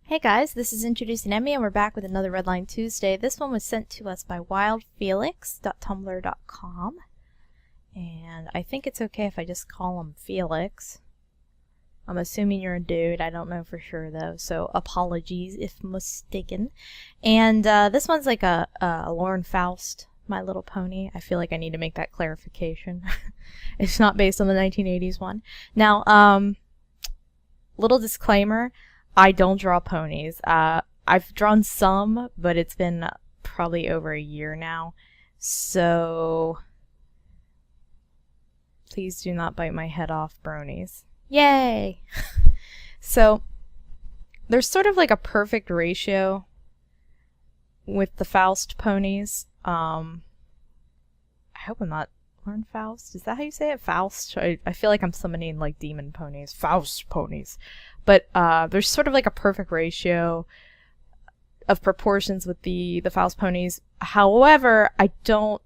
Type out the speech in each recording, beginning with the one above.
Hey guys, this is Introducing Emmy and we're back with another Redline Tuesday. This one was sent to us by wildfelix.tumblr.com, and I think it's okay if I just call him Felix. I'm assuming you're a dude, I don't know for sure though, so apologies if mistaken. And this one's like a Lauren Faust, My Little Pony. I feel like I need to make that clarification. It's not based on the 1980s one. Now, little disclaimer, I don't draw ponies. I've drawn some, but it's been probably over a year now. So please do not bite my head off, bronies. Yay! So there's sort of like a perfect ratio with the Faust ponies. I hope I'm not Lauren Faust. Is that how you say it? Faust? I feel like I'm summoning like demon ponies. Faust ponies. But there's sort of like a perfect ratio of proportions with the Faust ponies. However, I don't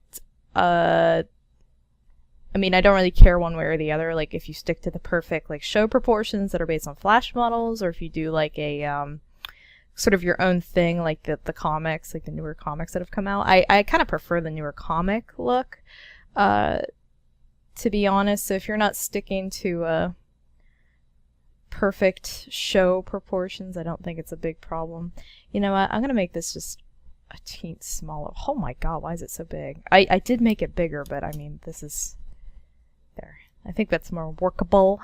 really care one way or the other. Like if you stick to the perfect like show proportions that are based on flash models, or if you do like a sort of your own thing, like the comics, like the newer comics that have come out. I kind of prefer the newer comic look, to be honest. So if you're not sticking to perfect show proportions, I don't think it's a big problem. You know what? I'm gonna make this just a teeny smaller. Oh my god, why is it so big? I did make it bigger, but I mean, this is there. I think that's more workable.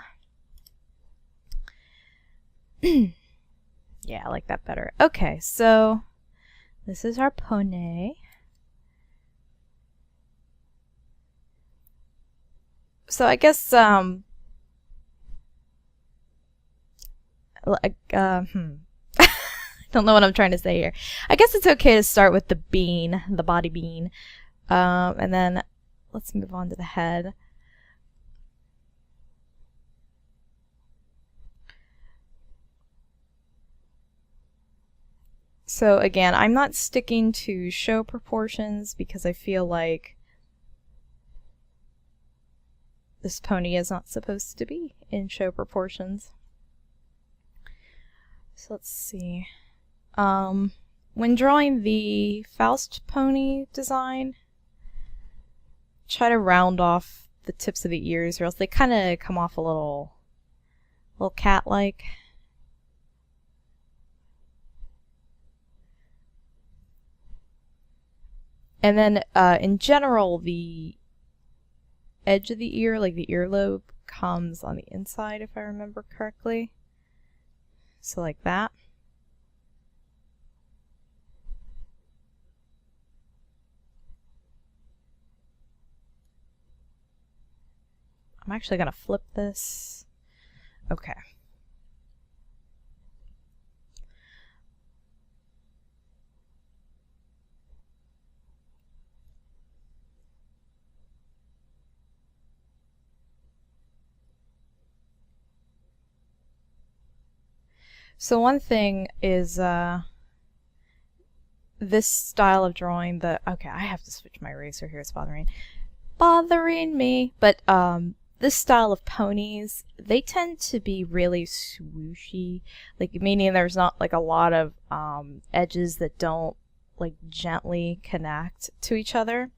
Yeah, I like that better. Okay, so this is our pony. So I guess don't know what I'm trying to say here. I guess it's okay to start with the bean, the body bean, and then let's move on to the head. So again, I'm not sticking to show proportions because I feel like this pony is not supposed to be in show proportions. So let's see. When drawing the Faust pony design, try to round off the tips of the ears, or else they kind of come off a little cat-like. And then, in general, the edge of the ear, like the earlobe, comes on the inside, if I remember correctly. So like that. I'm actually gonna flip this. Okay. So one thing is this style of drawing, okay, I have to switch my eraser here, it's bothering me. But this style of ponies, they tend to be really swooshy, like meaning there's not like a lot of edges that don't like gently connect to each other.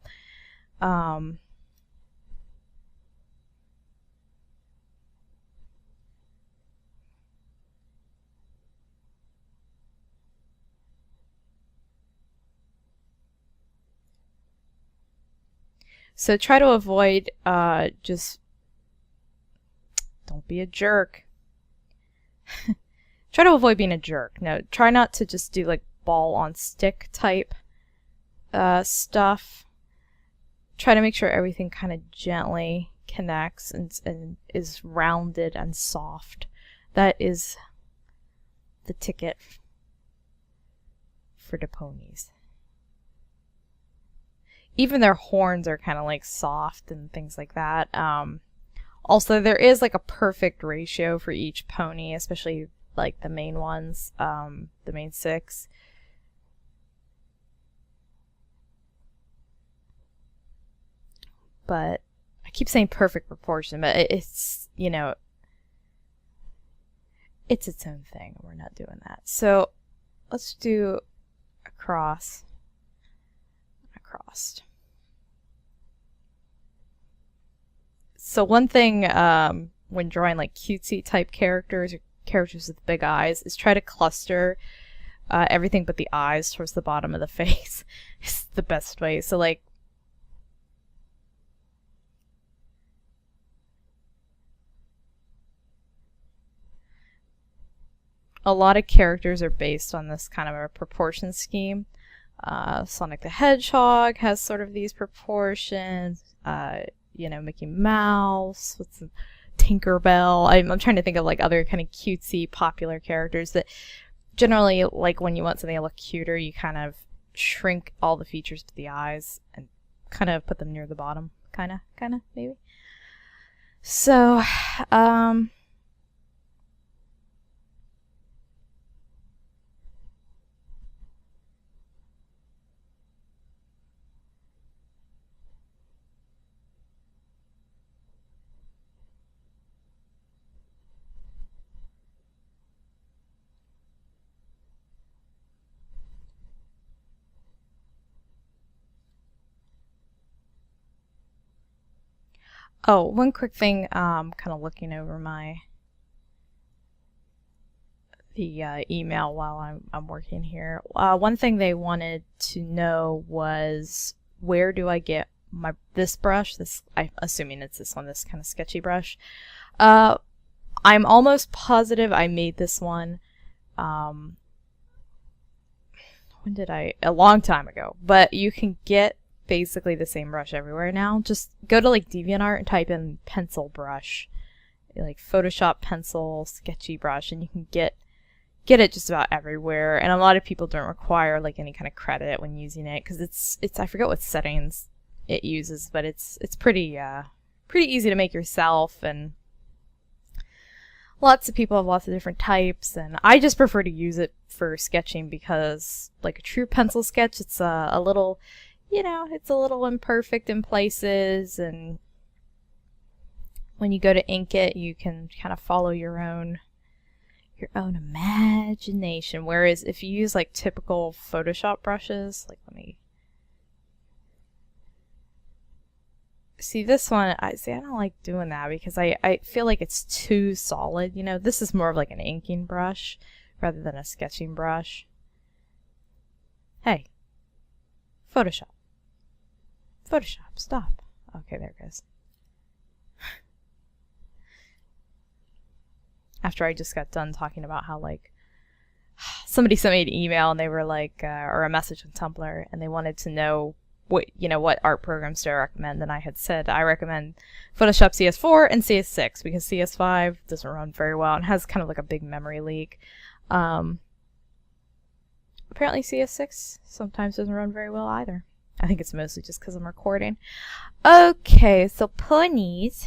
So try to avoid just don't be a jerk. Try to avoid being a jerk. No, try not to just do like ball on stick type stuff. Try to make sure everything kind of gently connects and is rounded and soft. That is the ticket for the ponies. Even their horns are kind of like soft and things like that. Also, there is like a perfect ratio for each pony, especially like the main ones, the main 6. But I keep saying perfect proportion, but it's, you know, it's its own thing. We're not doing that. So let's do across. So one thing when drawing like cutesy type characters or characters with big eyes is try to cluster everything but the eyes towards the bottom of the face. It's the best way. So like a lot of characters are based on this kind of a proportion scheme. Sonic the Hedgehog has sort of these proportions. You know, Mickey Mouse, what's the Tinkerbell. I'm trying to think of like other kind of cutesy popular characters that generally, like when you want something to look cuter, you kind of shrink all the features to the eyes and kind of put them near the bottom, kind of maybe. So, oh, one quick thing, kind of looking over the email while I'm working here. One thing they wanted to know was, where do I get this brush? I'm assuming it's this one, this kind of sketchy brush. I'm almost positive I made this one. When did a long time ago, but you can get basically the same brush everywhere now. Just go to like DeviantArt and type in pencil brush, like Photoshop pencil sketchy brush, and you can get it just about everywhere. And a lot of people don't require like any kind of credit when using it because it's I forget what settings it uses, but it's pretty easy to make yourself, and lots of people have lots of different types, and I just prefer to use it for sketching because like a true pencil sketch, it's a little, you know, it's a little imperfect in places, and when you go to ink it, you can kind of follow your own imagination. Whereas if you use like typical Photoshop brushes, like let me see this one, I don't like doing that because I feel like it's too solid. You know, this is more of like an inking brush rather than a sketching brush. Hey, Photoshop, stop. Okay, there it goes. After I just got done talking about how like somebody sent me an email and they were like, or a message on Tumblr, and they wanted to know what art programs do I recommend, and I had said I recommend Photoshop CS4 and CS6 because CS5 doesn't run very well and has kind of like a big memory leak. Apparently CS6 sometimes doesn't run very well either. I think it's mostly just because I'm recording. Okay, so ponies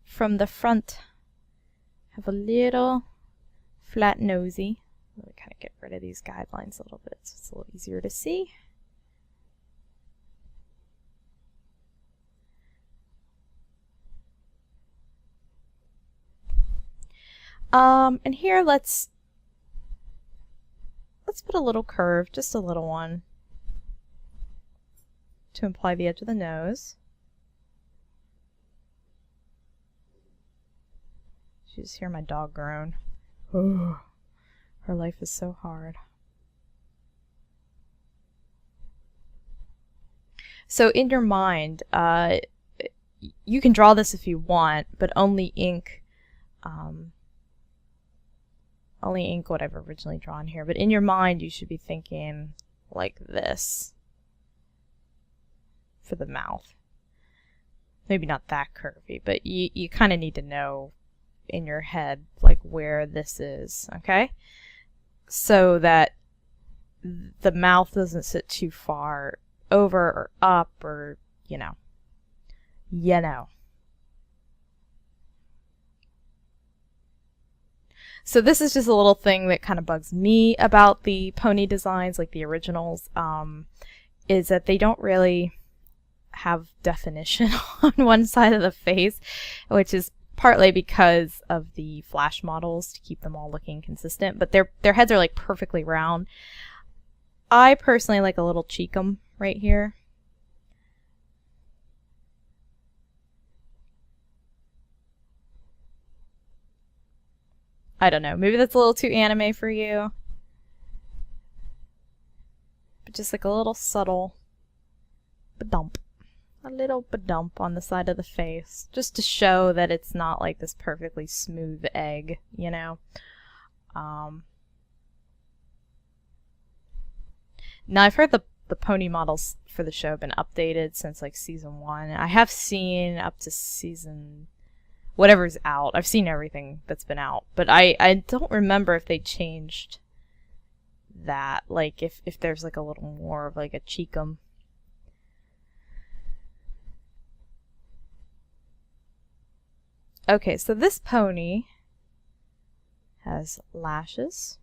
from the front have a little flat nosy. Really kind of get rid of these guidelines a little bit so it's a little easier to see. And here let's put a little curve, just a little one, to imply the edge of the nose. You just hear my dog groan. Oh, her life is so hard. So in your mind, you can draw this if you want, but only ink what I've originally drawn here. But in your mind, you should be thinking like this for the mouth. Maybe not that curvy, but you kind of need to know in your head like where this is, okay? So that the mouth doesn't sit too far over or up, or you know. So this is just a little thing that kind of bugs me about the pony designs, like the originals, is that they don't really have definition on one side of the face, which is partly because of the flash models to keep them all looking consistent, but their heads are like perfectly round. I personally like a little cheekum right here. I don't know, maybe that's a little too anime for you. But just like a little subtle ba-dump. A little ba-dump on the side of the face. Just to show that it's not like this perfectly smooth egg, you know? Now I've heard the pony models for the show have been updated since like season 1. I have seen up to season whatever's out. I've seen everything that's been out, but I don't remember if they changed that, like if there's like a little more of like a cheekum. Okay, so this pony has lashes.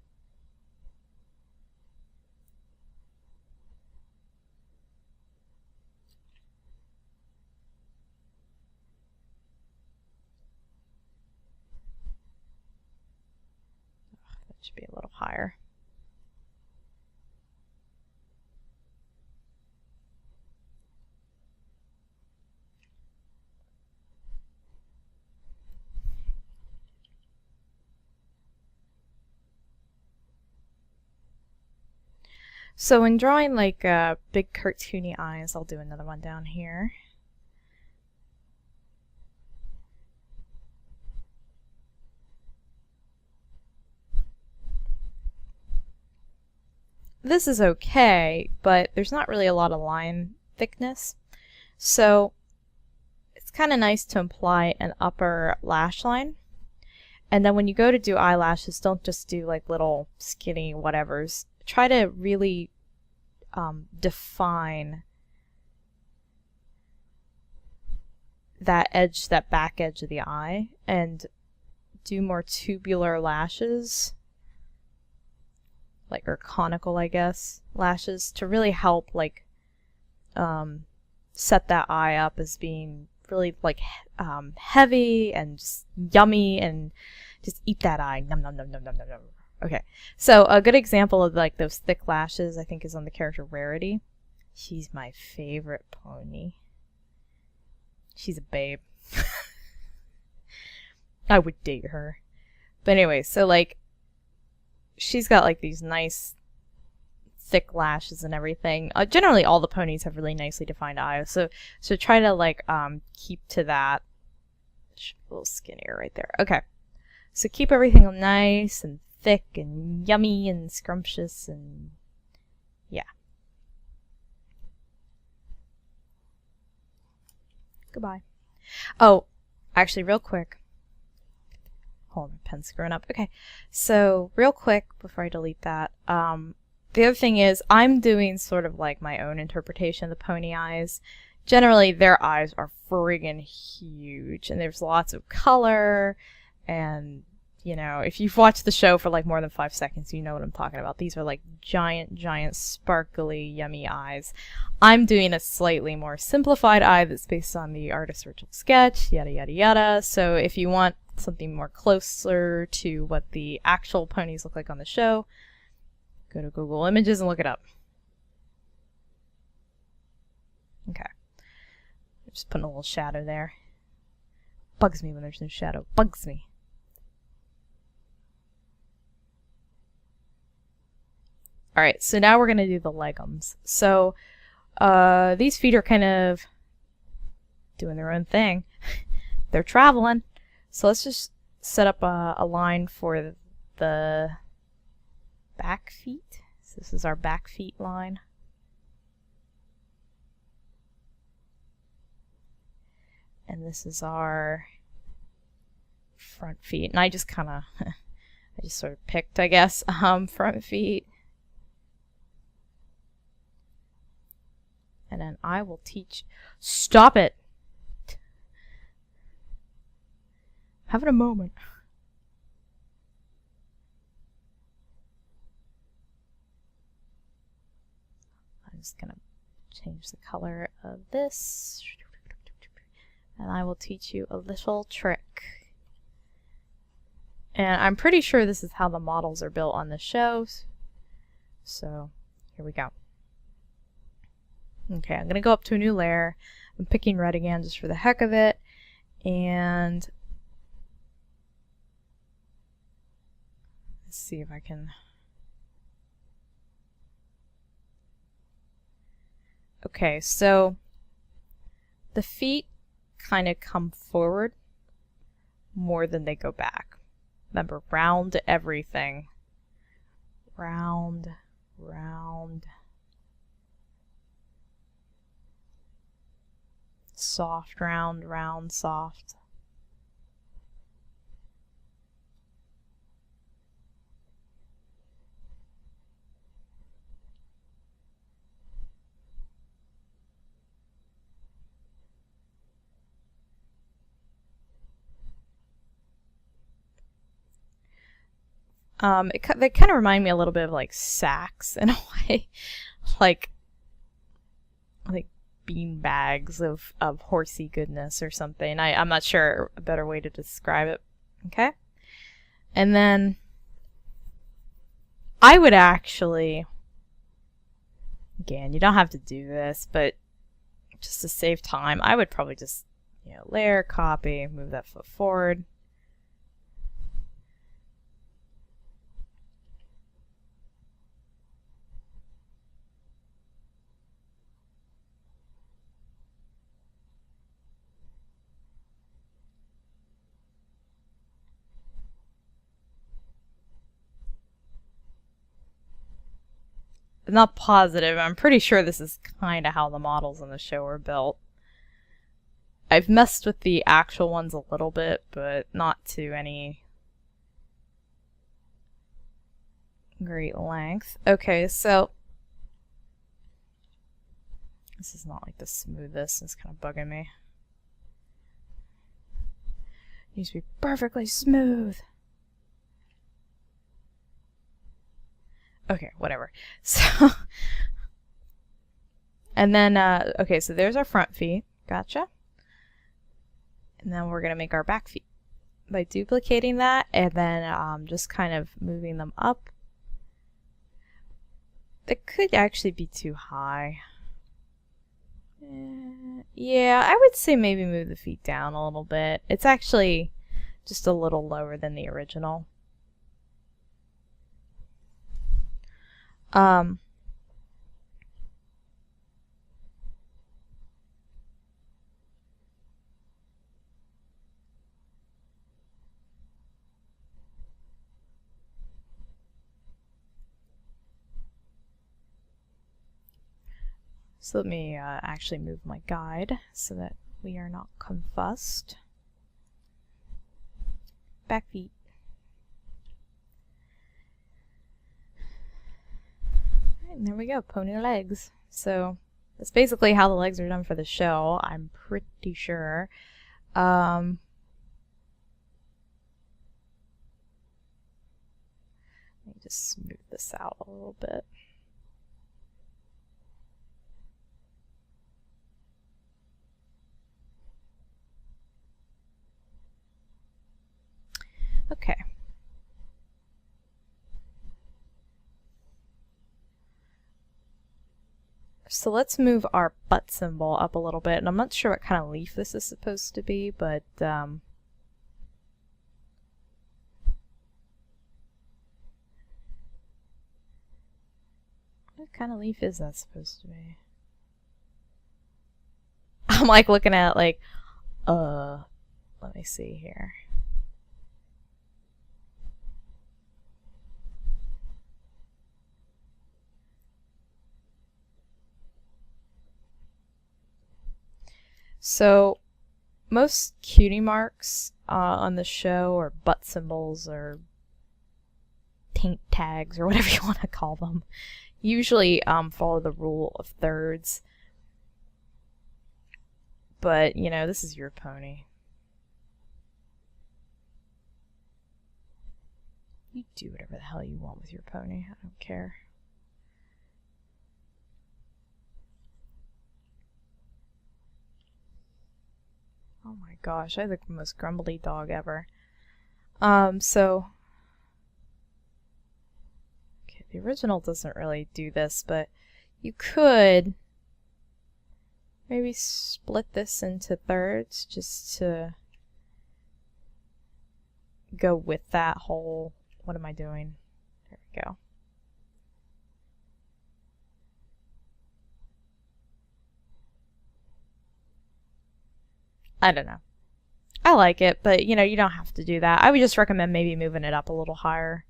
That should be a little higher. So in drawing like big cartoony eyes, I'll do another one down here. This is okay, but there's not really a lot of line thickness. So it's kind of nice to imply an upper lash line. And then when you go to do eyelashes, don't just do like little skinny whatevers. Try to really define that edge, that back edge of the eye, and do more tubular lashes, like, or conical, I guess, lashes, to really help like set that eye up as being really like heavy and just yummy, and just eat that eye. Nom nom nom nom nom nom nom. Okay, so a good example of like those thick lashes I think is on the character Rarity. She's my favorite pony. She's a babe. I would date her. But anyway, so like she's got like these nice thick lashes and everything. Generally all the ponies have really nicely defined eyes, so try to like keep to that. A little skinnier right there. Okay, so keep everything nice and thick and yummy and scrumptious, and yeah. Goodbye. Oh, actually real quick. Hold on, my pen's screwing up. Okay, so real quick before I delete that, the other thing is I'm doing sort of like my own interpretation of the pony eyes. Generally their eyes are friggin' huge, and there's lots of color, and you know, if you've watched the show for like more than 5 seconds, you know what I'm talking about. These are like giant, giant, sparkly, yummy eyes. I'm doing a slightly more simplified eye that's based on the artist's original sketch, yada, yada, yada. So if you want something more closer to what the actual ponies look like on the show, go to Google Images and look it up. Okay. Just putting a little shadow there. Bugs me when there's no shadow. Bugs me. Alright, so now we're going to do the leggums. So, these feet are kind of doing their own thing. They're traveling. So let's just set up a line for the back feet. So this is our back feet line. And this is our front feet. And I just kind of, I just sort of picked, I guess, front feet. And then I will teach. Stop it! Having a moment. I'm just gonna change the color of this, and I will teach you a little trick. And I'm pretty sure this is how the models are built on the show. So here we go. Okay, I'm going to go up to a new layer. I'm picking red again just for the heck of it. And let's see if I can... Okay, so the feet kind of come forward more than they go back. Remember, round everything. Round, round. Soft, round, round, soft. They kind of remind me a little bit of like sacks in a way, like bean bags of horsey goodness or something. I'm not sure a better way to describe it. Okay, and then I would actually, again, you don't have to do this, but just to save time, I would probably just, you know, layer, copy, move that foot forward. I'm not positive. I'm pretty sure this is kind of how the models in the show are built. I've messed with the actual ones a little bit, but not to any great length. Okay, so this is not like the smoothest. It's kind of bugging me. It needs to be perfectly smooth. Okay, whatever. So, and then, okay, so there's our front feet. Gotcha. And then we're going to make our back feet by duplicating that and then just kind of moving them up. It could actually be too high. Yeah, I would say maybe move the feet down a little bit. It's actually just a little lower than the original. So let me actually move my guide so that we are not confused. Back feet. And there we go, pony legs. So that's basically how the legs are done for the show, I'm pretty sure. Let me just smooth this out a little bit. Okay. So let's move our butt symbol up a little bit, and I'm not sure what kind of leaf this is supposed to be, but what kind of leaf is that supposed to be? I'm like looking at it like, let me see here. So most cutie marks on the show, or butt symbols, or taint tags, or whatever you want to call them, usually follow the rule of thirds. But, you know, this is your pony. You do whatever the hell you want with your pony. I don't care. Oh my gosh, I look the most grumbly dog ever. So okay, the original doesn't really do this, but you could maybe split this into thirds just to go with that whole, what am I doing? There we go. I don't know. I like it, but you know, you don't have to do that. I would just recommend maybe moving it up a little higher.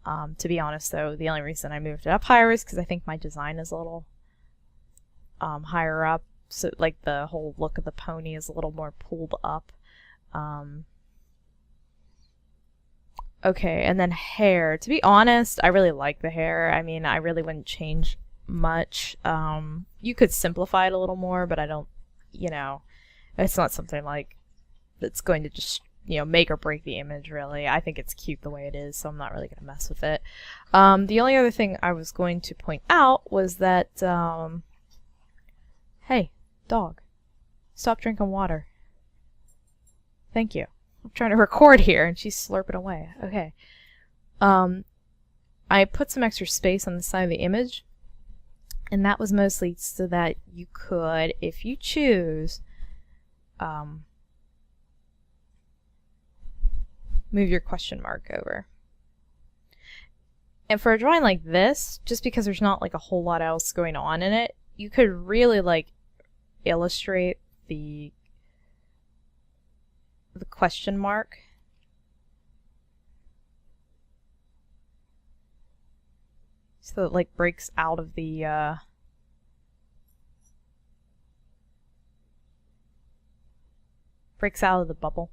To be honest though, the only reason I moved it up higher is because I think my design is a little higher up. So like the whole look of the pony is a little more pulled up. Okay, and then hair. To be honest, I really like the hair. I mean, I really wouldn't change much. You could simplify it a little more, but I don't, you know, it's not something like that's going to just, you know, make or break the image, really. I think it's cute the way it is, so I'm not really going to mess with it. The only other thing I was going to point out was that, hey, dog, stop drinking water. Thank you. I'm trying to record here, and she's slurping away. Okay. I put some extra space on the side of the image, and that was mostly so that you could, if you choose, move your question mark over. And for a drawing like this, just because there's not like a whole lot else going on in it, you could really like illustrate the question mark. So it like breaks out of the bubble.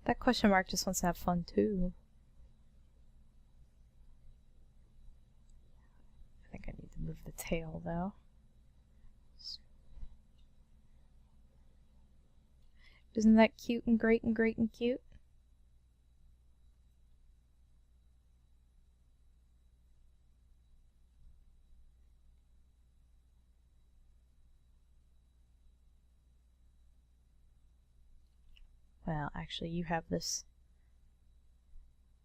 That question mark just wants to have fun too. I think I need to move the tail though. Isn't that cute and great and great and cute? Well, actually, you have this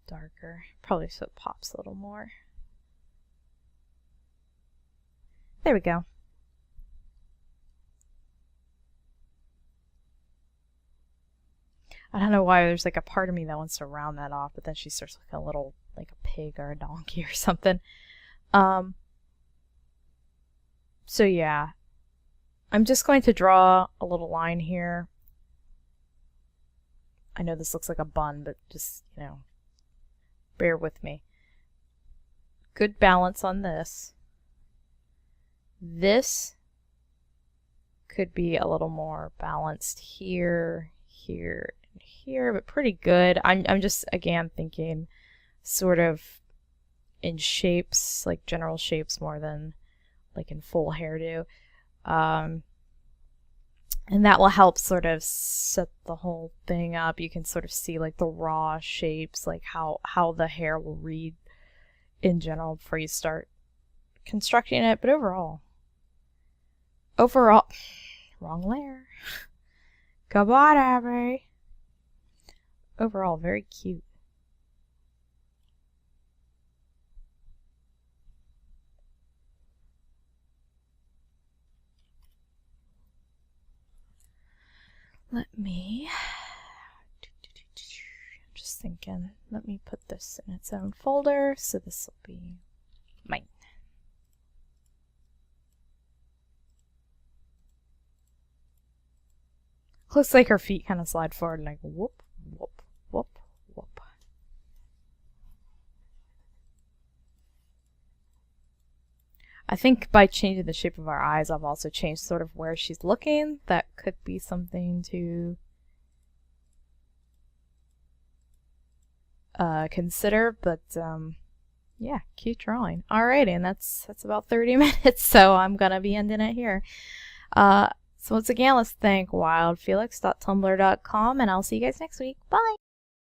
darker, probably so it pops a little more. There we go. I don't know why there's like a part of me that wants to round that off, but then she starts looking a little like a pig or a donkey or something. So yeah, I'm just going to draw a little line here. I know this looks like a bun, but just, you know, bear with me. Good balance on this. This could be a little more balanced here, here, and here, but pretty good. I'm just, again, thinking sort of in shapes, like general shapes more than like in full hairdo. And that will help sort of set the whole thing up. You can sort of see like the raw shapes, like how the hair will read in general before you start constructing it. But overall, wrong layer. Come on, Abby. Overall, very cute. Let me, I'm just thinking, let me put this in its own folder, so this will be mine. Looks like her feet kind of slide forward and like whoop, whoop, whoop, whoop. I think by changing the shape of our eyes, I've also changed sort of where she's looking. That could be something to consider, but yeah, cute drawing. Alrighty, and that's about 30 minutes, so I'm gonna be ending it here. So once again, let's thank wildfelix.tumblr.com, and I'll see you guys next week. Bye!